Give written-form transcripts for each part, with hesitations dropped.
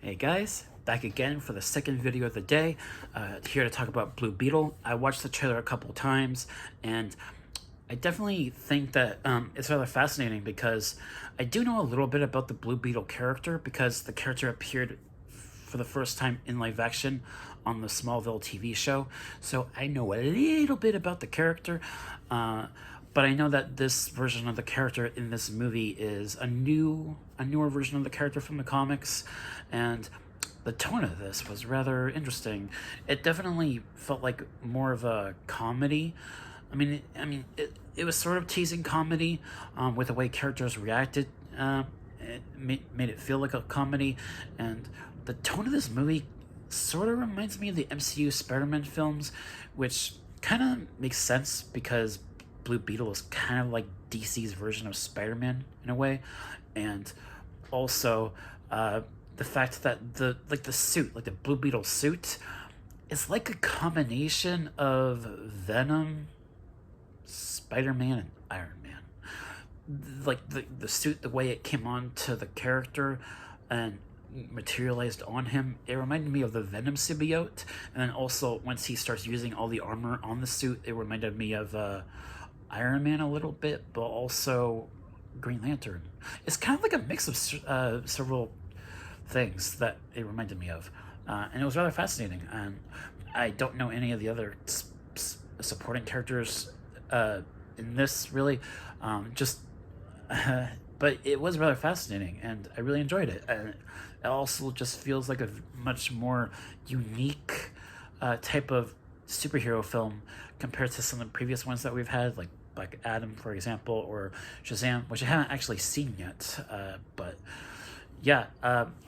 Hey guys, back again for the second video of the day, here to talk about Blue Beetle. I watched the trailer a couple times, and I definitely think that it's rather fascinating because I do know a little bit about the Blue Beetle character because the character appeared for the first time in live action on the Smallville TV show, so I know a little bit about the character, but I know that this version of the character in this movie is a newer version of the character from the comics, and the tone of this was rather interesting. It definitely felt like more of a comedy. It was sort of teasing comedy with the way characters reacted. It made it feel like a comedy, and the tone of this movie sort of reminds me of the MCU Spider-Man films, which kind of makes sense because Blue Beetle is kind of like DC's version of Spider-Man in a way, and also the fact that the suit, like the Blue Beetle suit, is like a combination of Venom, Spider-Man, and Iron Man. Like the suit, the way it came on to the character and materialized on him, it reminded me of the Venom symbiote, and then also once he starts using all the armor on the suit, it reminded me of Iron Man a little bit, but also Green Lantern. It's kind of like a mix of several things that it reminded me of, and it was rather fascinating. And I don't know any of the other supporting characters in this really, but it was rather fascinating, and I really enjoyed it. And it also just feels like a much more unique type of superhero film compared to some of the previous ones that we've had, like Black Adam, for example, or Shazam, which I haven't actually seen yet. But yeah,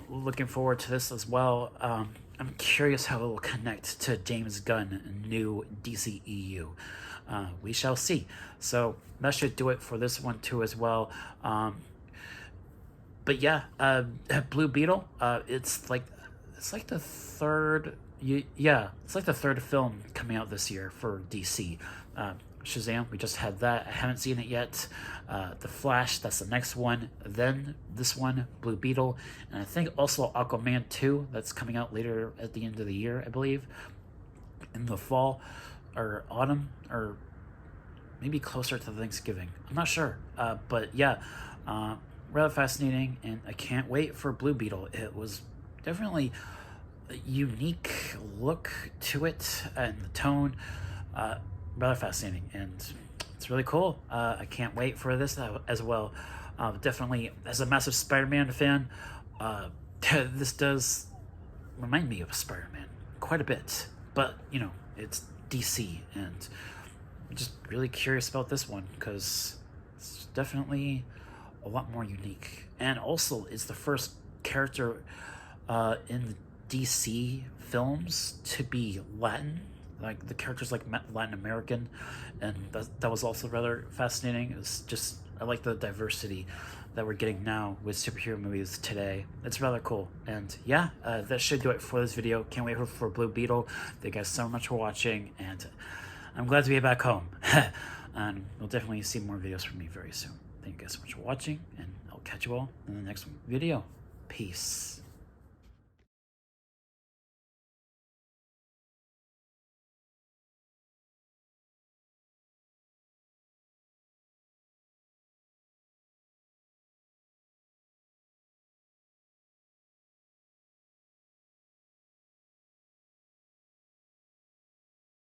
looking forward to this as well. I'm curious how it will connect to James Gunn's new DCEU. We shall see. So that should do it for this one too as well. But yeah, Blue Beetle. It's like the third. It's like the third film coming out this year for DC. Shazam, we just had that. I haven't seen it yet. The Flash, that's the next one. Then this one, Blue Beetle, and I think also Aquaman 2, that's coming out later at the end of the year, I believe, in the fall or autumn, or maybe closer to Thanksgiving. I'm not sure, but yeah, rather fascinating, and I can't wait for Blue Beetle. It was definitely a unique look to it, and the tone, rather fascinating, and it's really cool. I can't wait for this as well. Definitely, as a massive Spider-Man fan, this does remind me of Spider-Man quite a bit, but you know, it's DC, and I'm just really curious about this one because it's definitely a lot more unique, and also it's the first character in the DC films to be Latin. Like the characters like Latin American, and that was also rather fascinating. It's just, I like the diversity that we're getting now with superhero movies today. It's rather cool. And yeah, that should do it for this video. Can't wait for Blue Beetle. Thank you guys so much for watching, and I'm glad to be back home. And you'll definitely see more videos from me very soon. Thank you guys so much for watching, and I'll catch you all in the next video. Peace.